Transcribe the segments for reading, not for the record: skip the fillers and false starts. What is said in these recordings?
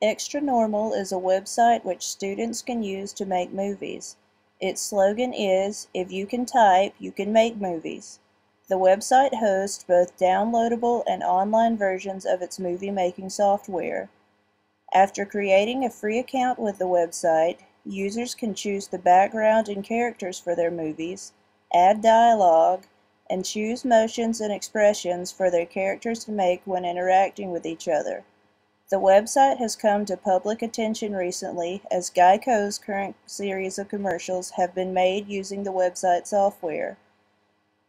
XtraNormal is a website which students can use to make movies. Its slogan is, "If you can type, you can make movies." The website hosts both downloadable and online versions of its movie-making software. After creating a free account with the website, users can choose the background and characters for their movies, add dialogue, and choose motions and expressions for their characters to make when interacting with each other. The website has come to public attention recently as Geico's current series of commercials have been made using the website software.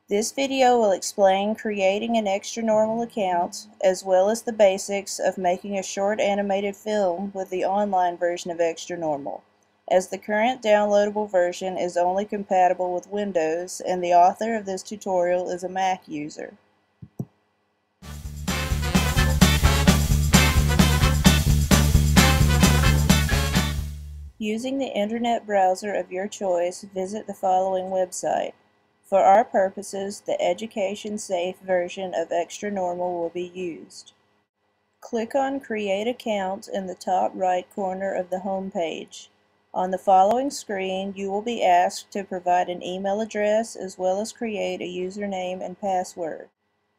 This video will explain creating an XtraNormal account, as well as the basics of making a short animated film with the online version of XtraNormal, as the current downloadable version is only compatible with Windows and the author of this tutorial is a Mac user. Using the internet browser of your choice, visit the following website. For our purposes, the education-safe version of XtraNormal will be used. Click on Create Account in the top right corner of the home page. On the following screen, you will be asked to provide an email address as well as create a username and password.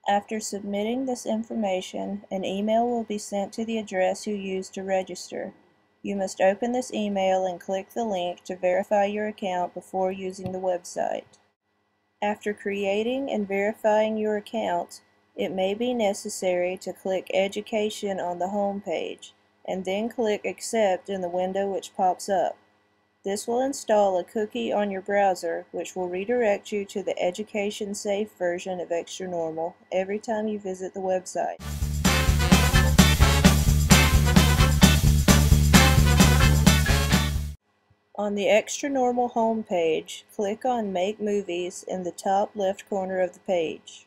After submitting this information, an email will be sent to the address you used to register. You must open this email and click the link to verify your account before using the website. After creating and verifying your account, it may be necessary to click Education on the home page, and then click Accept in the window which pops up. This will install a cookie on your browser, which will redirect you to the education-safe version of XtraNormal every time you visit the website. On the XtraNormal home page, click on Make Movies in the top left corner of the page.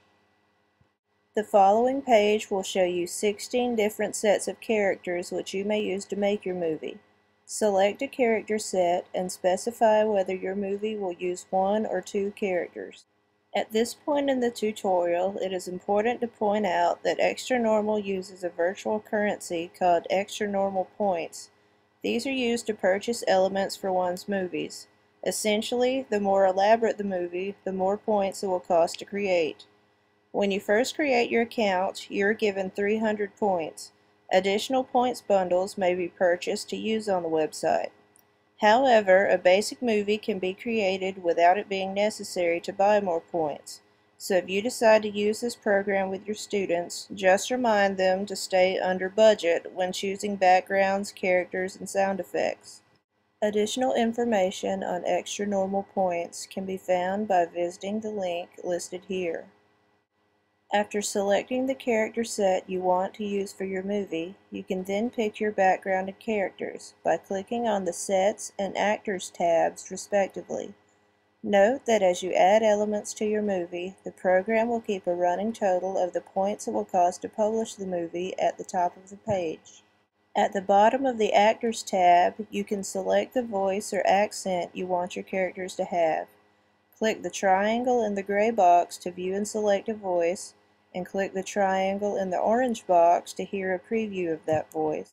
The following page will show you 16 different sets of characters which you may use to make your movie. Select a character set and specify whether your movie will use one or two characters. At this point in the tutorial, it is important to point out that XtraNormal uses a virtual currency called XtraNormal points. These are used to purchase elements for one's movies. Essentially, the more elaborate the movie, the more points it will cost to create. When you first create your account, you're given 300 points. Additional points bundles may be purchased to use on the website. However, a basic movie can be created without it being necessary to buy more points. So if you decide to use this program with your students, just remind them to stay under budget when choosing backgrounds, characters, and sound effects. Additional information on XtraNormal points can be found by visiting the link listed here. After selecting the character set you want to use for your movie, you can then pick your background and characters by clicking on the Sets and Actors tabs respectively. Note that as you add elements to your movie, the program will keep a running total of the points it will cost to publish the movie at the top of the page. At the bottom of the Actors tab, you can select the voice or accent you want your characters to have. Click the triangle in the gray box to view and select a voice, and click the triangle in the orange box to hear a preview of that voice.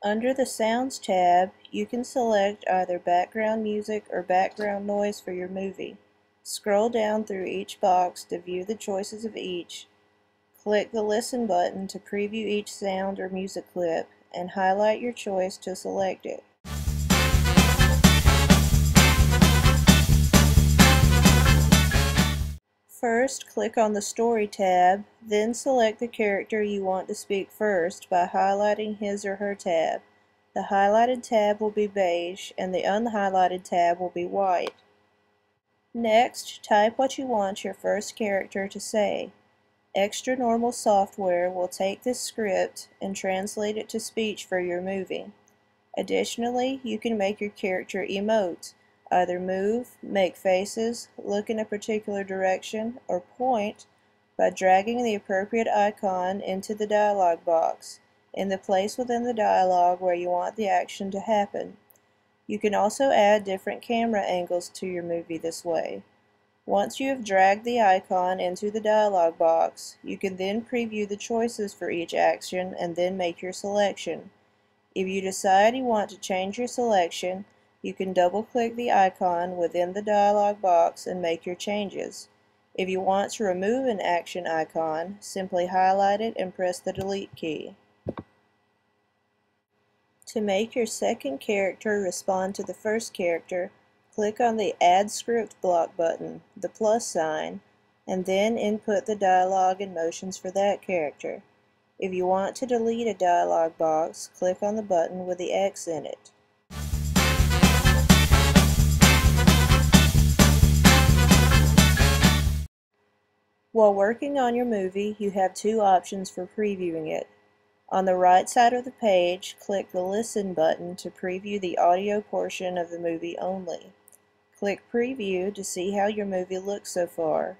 Under the Sounds tab, you can select either background music or background noise for your movie. Scroll down through each box to view the choices of each. Click the Listen button to preview each sound or music clip, and highlight your choice to select it. First, click on the Story tab, then select the character you want to speak first by highlighting his or her tab. The highlighted tab will be beige, and the unhighlighted tab will be white. Next, type what you want your first character to say. XtraNormal software will take this script and translate it to speech for your movie. Additionally, you can make your character emote. Either move, make faces, look in a particular direction, or point by dragging the appropriate icon into the dialog box, in the place within the dialog where you want the action to happen. You can also add different camera angles to your movie this way. Once you have dragged the icon into the dialog box, you can then preview the choices for each action and then make your selection. If you decide you want to change your selection, you can double-click the icon within the dialog box and make your changes. If you want to remove an action icon, simply highlight it and press the delete key. To make your second character respond to the first character, click on the Add Script block button, the plus sign, and then input the dialogue and motions for that character. If you want to delete a dialog box, click on the button with the X in it. While working on your movie, you have two options for previewing it. On the right side of the page, click the Listen button to preview the audio portion of the movie only. Click Preview to see how your movie looks so far.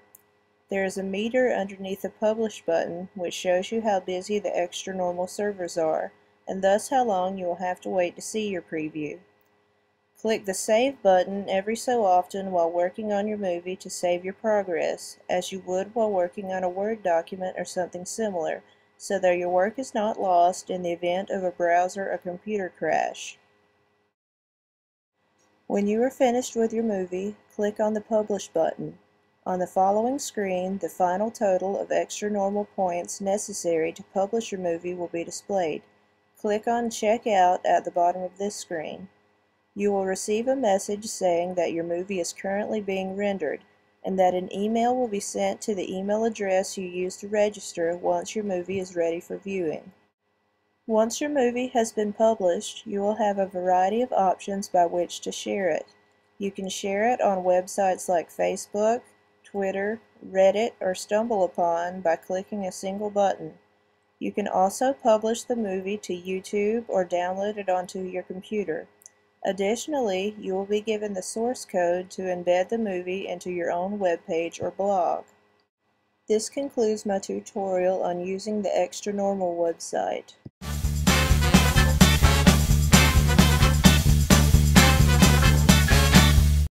There is a meter underneath the Publish button, which shows you how busy the XtraNormal servers are, and thus how long you will have to wait to see your preview. Click the Save button every so often while working on your movie to save your progress, as you would while working on a Word document or something similar, so that your work is not lost in the event of a browser or computer crash. When you are finished with your movie, click on the Publish button. On the following screen, the final total of XtraNormal points necessary to publish your movie will be displayed. Click on Check Out at the bottom of this screen. You will receive a message saying that your movie is currently being rendered, and that an email will be sent to the email address you used to register once your movie is ready for viewing. Once your movie has been published, you will have a variety of options by which to share it. You can share it on websites like Facebook, Twitter, Reddit, or StumbleUpon by clicking a single button. You can also publish the movie to YouTube or download it onto your computer. Additionally, you will be given the source code to embed the movie into your own web page or blog. This concludes my tutorial on using the XtraNormal website.